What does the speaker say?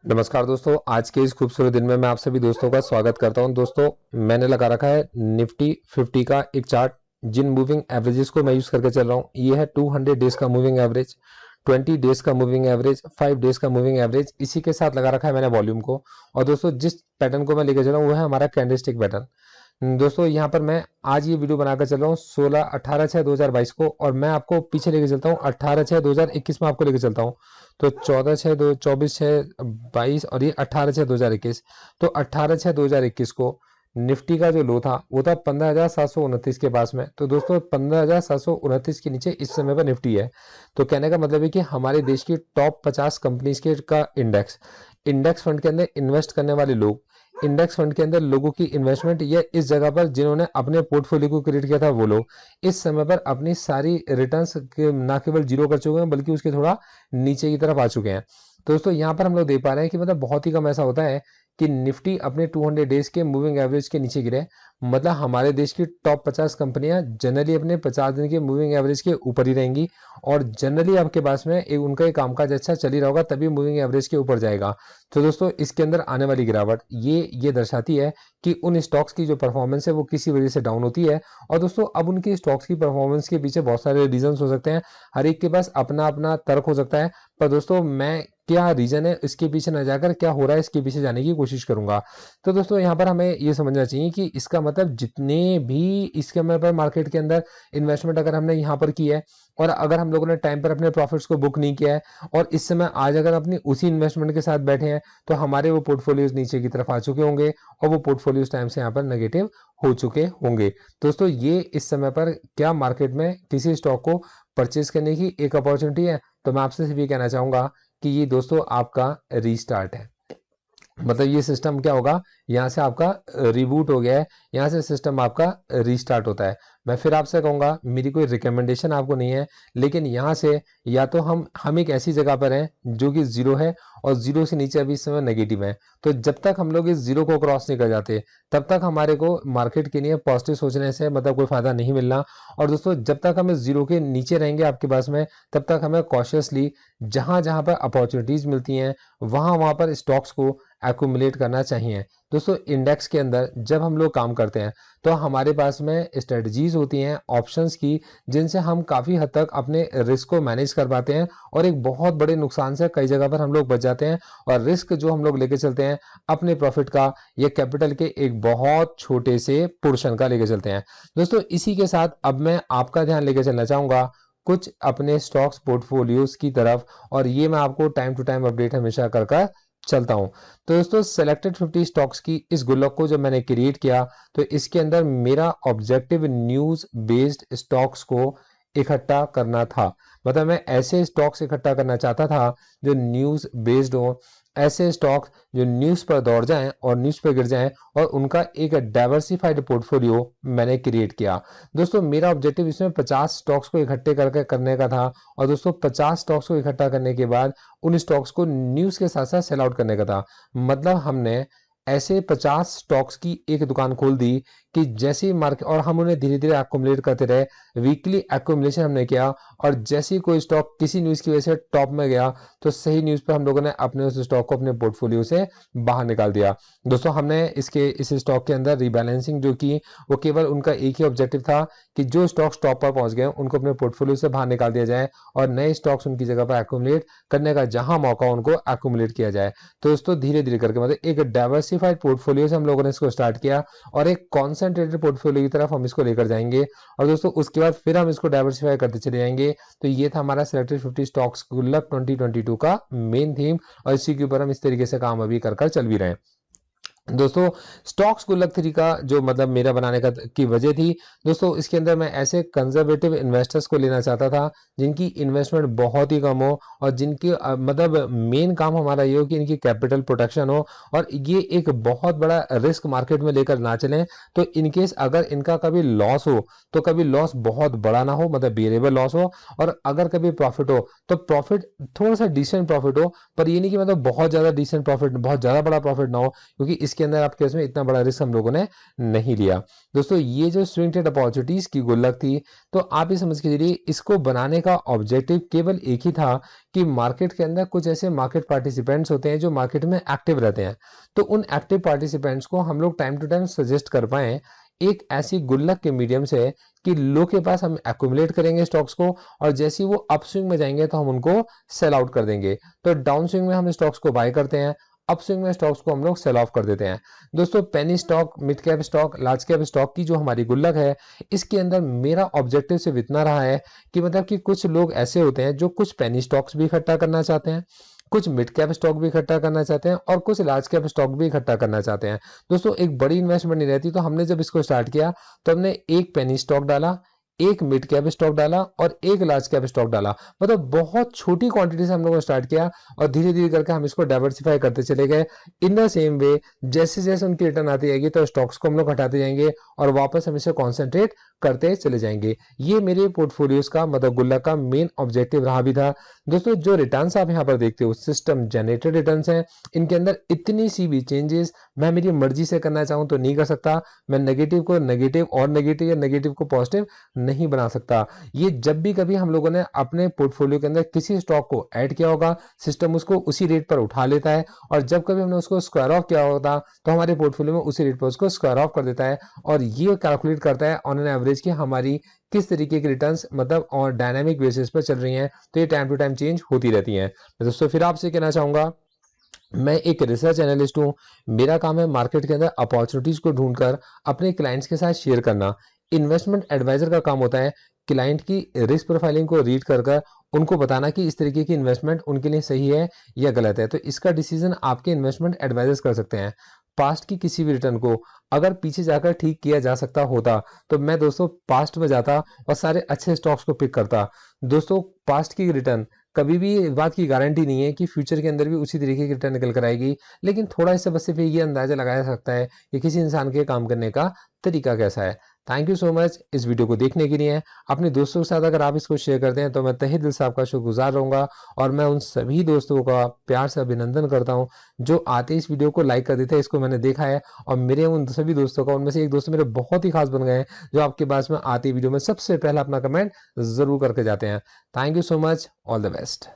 नमस्कार दोस्तों, आज के इस खूबसूरत दिन में मैं आप सभी दोस्तों का स्वागत करता हूं। दोस्तों, मैंने लगा रखा है निफ्टी 50 का एक चार्ट, जिन मूविंग एवरेजेस को मैं यूज करके चल रहा हूं। ये है 200 डेज का मूविंग एवरेज, 20 डेज का मूविंग एवरेज, 5 डेज का मूविंग एवरेज। इसी के साथ लगा रखा है मैंने वॉल्यूम को। और दोस्तों, जिस पैटर्न को मैं लेकर चल रहा हूँ वो है हमारा कैंडलस्टिक पैटर्न। दोस्तों, यहाँ पर मैं आज ये वीडियो बनाकर चल रहा हूँ 18/6/2022 को, और मैं आपको पीछे लेके चलता हूँ 18/6/2021 में आपको लेके चलता हूँ। तो 14/6/24/22 और ये 18/6/2021। तो 18/6/2021 को निफ्टी का जो लो था वो था 15,729 के पास में। तो दोस्तों, 15,729 के नीचे इस समय पर निफ्टी है। तो कहने का मतलब है कि हमारे देश की टॉप 50 कंपनीज के का इंडेक्स फंड के अंदर इन्वेस्ट करने वाले लोग, इंडेक्स फंड के अंदर लोगों की इन्वेस्टमेंट, या इस जगह पर जिन्होंने अपने पोर्टफोलियो को क्रिएट किया था वो लोग इस समय पर अपनी सारी रिटर्न्स ना केवल जीरो कर चुके हैं बल्कि उसके थोड़ा नीचे की तरफ आ चुके हैं। तो दोस्तों, यहाँ पर हम लोग देख पा रहे हैं कि मतलब बहुत ही कम ऐसा होता है कि निफ्टी अपने 200 डेज के मूविंग एवरेज के नीचे गिरे। मतलब हमारे देश की टॉप 50 कंपनियां जनरली अपने 50 दिन के मूविंग एवरेज के ऊपर ही रहेंगी, और जनरली आपके पास में उनका एक कामकाज अच्छा चल ही रहा होगा तभी मूविंग एवरेज के ऊपर जाएगा। तो दोस्तों, इसके अंदर आने वाली गिरावट ये दर्शाती है कि उन स्टॉक्स की जो परफॉर्मेंस है वो किसी वजह से डाउन होती है। और दोस्तों, अब उनकी स्टॉक्स की परफॉर्मेंस के पीछे बहुत सारे रीजन हो सकते हैं, हर एक के पास अपना अपना तर्क हो सकता है। पर दोस्तों, मैं क्या रीजन है इसके पीछे न जाकर क्या हो रहा है इसके पीछे जाने की कोशिश करूंगा। तो दोस्तों, यहाँ पर हमें ये समझना चाहिए कि इसका मतलब जितने भी इस समय पर मार्केट के अंदर इन्वेस्टमेंट अगर हमने यहाँ पर की है, और अगर हम लोगों ने टाइम पर अपने प्रॉफिट्स को बुक नहीं किया है, और इस समय आज अगर अपनी उसी इन्वेस्टमेंट के साथ बैठे हैं, तो हमारे वो पोर्टफोलियोज नीचे की तरफ आ चुके होंगे, और वो पोर्टफोलियोज टाइम से यहाँ पर नेगेटिव हो चुके होंगे। दोस्तों, ये इस समय पर क्या मार्केट में किसी स्टॉक को परचेज करने की एक अपॉर्चुनिटी है? तो मैं आपसे सिर्फ ये कहना चाहूंगा कि ये दोस्तों आपका रीस्टार्ट है। मतलब ये सिस्टम क्या होगा, यहाँ से आपका रिबूट हो गया है, यहाँ से सिस्टम आपका रीस्टार्ट होता है। मैं फिर आपसे कहूंगा, मेरी कोई रिकमेंडेशन आपको नहीं है, लेकिन यहाँ से या तो हम एक ऐसी जगह पर हैं जो कि जीरो है, और जीरो से नीचे अभी इस समय नेगेटिव है। तो जब तक हम लोग इस जीरो को क्रॉस नहीं कर जाते तब तक हमारे को मार्केट के लिए पॉजिटिव सोचने से मतलब कोई फायदा नहीं मिलना। और दोस्तों, जब तक हम इस जीरो के नीचे रहेंगे आपके पास में, तब तक हमें कॉशियसली जहां जहां पर अपॉर्चुनिटीज मिलती हैं वहां वहां पर स्टॉक्स को एक्यूमुलेट करना चाहिए। दोस्तों, इंडेक्स के अंदर जब हम लोग काम करते हैं तो हमारे पास में स्ट्रेटजीज होती हैं ऑप्शंस की, जिनसे हम काफी हद तक अपने रिस्क को मैनेज कर पाते हैं, और एक बहुत बड़े नुकसान से कई जगह पर हम लोग बच जाते हैं। और रिस्क जो हम लोग लेके चलते हैं अपने प्रॉफिट का या कैपिटल के एक बहुत छोटे से पोर्शन का लेके चलते हैं। दोस्तों, इसी के साथ अब मैं आपका ध्यान लेके चलना चाहूंगा कुछ अपने स्टॉक्स पोर्टफोलियोज की तरफ, और ये मैं आपको टाइम टू टाइम अपडेट हमेशा कर चलता हूं। तो दोस्तों, सेलेक्टेड 50 स्टॉक्स की इस गुल्लक को जब मैंने क्रिएट किया तो इसके अंदर मेरा ऑब्जेक्टिव न्यूज बेस्ड स्टॉक्स को इकट्ठा करना था। मतलब मैं ऐसे स्टॉक्स इकट्ठा करना चाहता था जो न्यूज बेस्ड हो, ऐसे स्टॉक्स जो न्यूज पर दौड़ जाएं और न्यूज पर गिर जाएं, और उनका एक डाइवर्सिफाइड पोर्टफोलियो मैंने क्रिएट किया। दोस्तों, मेरा ऑब्जेक्टिव इसमें 50 स्टॉक्स को इकट्ठे करके करने का था, और दोस्तों 50 स्टॉक्स को इकट्ठा करने के बाद उन स्टॉक्स को न्यूज के साथ साथ सेल आउट करने का था। मतलब हमने ऐसे 50 स्टॉक्स की एक दुकान खोल दी कि जैसे ही मार्केट, और हम उन्हें धीरे धीरे एक्युमुलेट करते रहे, वीकली एक्युमुलेशन हमने किया, और जैसे ही कोई स्टॉक किसी न्यूज की वजह से टॉप में गया तो सही न्यूज पर हम लोगों ने अपने उस स्टॉक को अपने पोर्टफोलियो से बाहर निकाल दिया। दोस्तों, हमने इस स्टॉक के अंदर रिबैलेंसिंग जो की, वो केवल उनका एक ही ऑब्जेक्टिव था कि जो स्टॉक्स टॉप पर पहुंच गए उनको अपने पोर्टफोलियो से बाहर निकाल दिया जाए, और नए स्टॉक्स उनकी जगह पर एक्युमुलेट करने का जहां मौका उनको एक्युमुलेट किया जाए। तो दोस्तों, धीरे धीरे करके मतलब एक डाइवर्सिफाइड पोर्टफोलियो से हम लोगों ने इसको स्टार्ट किया, और एक कॉन्सेंट्रेटेड पोर्टफोलियो की तरफ हम इसको लेकर जाएंगे। और दोस्तों, उसके बाद फिर हम इसको डाइवर्सिफाई करते चले जाएंगे। तो ये था हमारा सिलेक्टेड 50 स्टॉक्स गुल्लक 2022 का मेन थीम, और इसी के ऊपर हम इस तरीके से काम अभी कर चल भी रहे हैं। दोस्तों, स्टॉक्स गुल्लक 3 का जो मतलब मेरा बनाने का की वजह थी, दोस्तों इसके अंदर मैं ऐसे कंजर्वेटिव इन्वेस्टर्स को लेना चाहता था जिनकी इन्वेस्टमेंट बहुत ही कम हो, और जिनकी मतलब मेन काम हमारा ये हो कि इनकी कैपिटल प्रोटेक्शन हो, और ये एक बहुत बड़ा रिस्क मार्केट में लेकर ना चलें। तो इनकेस अगर इनका कभी लॉस हो तो कभी लॉस बहुत बड़ा ना हो, मतलब बियरेबल लॉस हो, और अगर कभी प्रॉफिट हो तो प्रॉफिट थोड़ा सा डिसेंट प्रॉफिट हो, पर ये नहीं कि मतलब बहुत ज्यादा डिसेंट प्रॉफिट, बहुत ज्यादा बड़ा प्रॉफिट ना हो, क्योंकि इसके इसके अंदर आपके उसमें इतना बड़ा रिस्क हम लोगों ने नहीं लिया। दोस्तों ये जो स्विंग ट्रेड अपॉर्चुनिटीज की गुल्लक थी, तो आप ये समझ के चलिए इसको बनाने का ऑब्जेक्टिव केवल एक ही था कि मार्केट के अंदर कुछ ऐसे मार्केट पार्टिसिपेंट्स होते हैं जो मार्केट में एक्टिव रहते हैं, तो उन एक्टिव पार्टिसिपेंट्स को हम लोग टाइम टू टाइम सजेस्ट कर पाए एक ऐसी गुल्लक के मीडियम से कि लोग के पास हम एक्यूमुलेट करेंगे स्टॉक्स को, और जैसे ही वो अप स्विंग में जाएंगे तो हम उनको सेल आउट कर देंगे। तो डाउन स्विंग में हम स्टॉक्स को बाय करते हैं, अप स्विंग में स्टॉक्स को हम लोग सेल ऑफ कर देते हैं। दोस्तों penny stock, mid cap stock, large cap stock की जो हमारी गुल्लक है, इसके अंदर मेरा ऑब्जेक्टिव सिर्फ इतना रहा है कि मतलब कि कुछ लोग ऐसे होते हैं जो कुछ पेनी स्टॉक्स भी इकट्ठा करना चाहते हैं, कुछ मिड कैप स्टॉक भी इकट्ठा करना चाहते हैं, और कुछ लार्ज कैप स्टॉक भी इकट्ठा करना चाहते हैं। दोस्तों एक बड़ी इन्वेस्टमेंट नहीं रहती, तो हमने जब इसको स्टार्ट किया तो हमने एक पेनी स्टॉक डाला, एक मिड कैप स्टॉक डाला और एक लार्ज कैप स्टॉक डाला। मतलब बहुत छोटी क्वांटिटी से हम लोगों ने स्टार्ट किया और धीरे धीरे करके हम इसको डाइवर्सिफाई करते चले गए। इन द सेम वे जैसे जैसे उनकी रिटर्न आती जाएगी तो स्टॉक्स को हम लोग हटाते जाएंगे और वापस हम इसे कॉन्सेंट्रेट करते चले जाएंगे। ये मेरे पोर्टफोलियोज का मतलब गुल्लक का मेन ऑब्जेक्टिव रहा भी था। दोस्तों जो रिटर्न्स आप यहाँ पर देखते हो सिस्टम जनरेटेड रिटर्न्स हैं, इनके अंदर इतनी सी भी चेंजेस मैं मेरी मर्जी से करना चाहूँ तो नहीं कर सकता। मैं नेगेटिव को नेगेटिव और नेगेटिव या नेगेटिव को पॉजिटिव नहीं बना सकता। ये जब भी कभी हम लोगों ने अपने पोर्टफोलियो के अंदर किसी स्टॉक को ऐड किया होगा, सिस्टम उसको उसी रेट पर उठा लेता है, और जब कभी हमने उसको स्क्वायर ऑफ किया होता तो हमारे पोर्टफोलियो में उसी रेट पर उसको स्क्वायर ऑफ कर देता है, और ये कैलकुलेट करता है ऑन एन एवरेज कि हमारी किस तरीके की रिटर्न्स मतलब और डायनामिक बेसिस पर चल रही हैं। तो ये टाइम टू टाइम चेंज होती रहती हैं। दोस्तों फिर आपसे कहना चाहूंगा, मैं एक रिसर्च एनालिस्ट हूँ। मेरा काम है मार्केट के अंदर अपॉर्चुनिटीज को ढूंढकर अपने क्लाइंट्स के साथ शेयर करना। इन्वेस्टमेंट एडवाइजर का काम होता है क्लाइंट की रिस्क प्रोफाइलिंग को रीड कर उनको बताना कि इस तरीके की इन्वेस्टमेंट उनके लिए सही है या गलत है। तो इसका डिसीजन आपके इन्वेस्टमेंट एडवाइजर्स कर सकते हैं। पास्ट की किसी भी रिटर्न को अगर पीछे जाकर ठीक किया जा सकता होता तो मैं दोस्तों पास्ट में जाता और सारे अच्छे स्टॉक्स को पिक करता। दोस्तों पास्ट की रिटर्न कभी भी इस बात की गारंटी नहीं है कि फ्यूचर के अंदर भी उसी तरीके की रिटर्न निकल कर आएगी, लेकिन थोड़ा इससे बस सिर्फ ये अंदाजा लगाया जा सकता है कि किसी इंसान के काम करने का तरीका कैसा है। थैंक यू सो मच इस वीडियो को देखने के लिए। अपने दोस्तों के साथ अगर आप इसको शेयर करते हैं तो मैं तहे दिल से आपका शुक्रगुजार रहूंगा, और मैं उन सभी दोस्तों का प्यार से अभिनंदन करता हूं जो आते इस वीडियो को लाइक कर देते हैं। इसको मैंने देखा है और मेरे उन सभी दोस्तों का, उनमें से एक दोस्त मेरे बहुत ही खास बन गए हैं जो आपके पास में आती वीडियो में सबसे पहला अपना कमेंट जरूर करके जाते हैं। Thank you so much, all the best.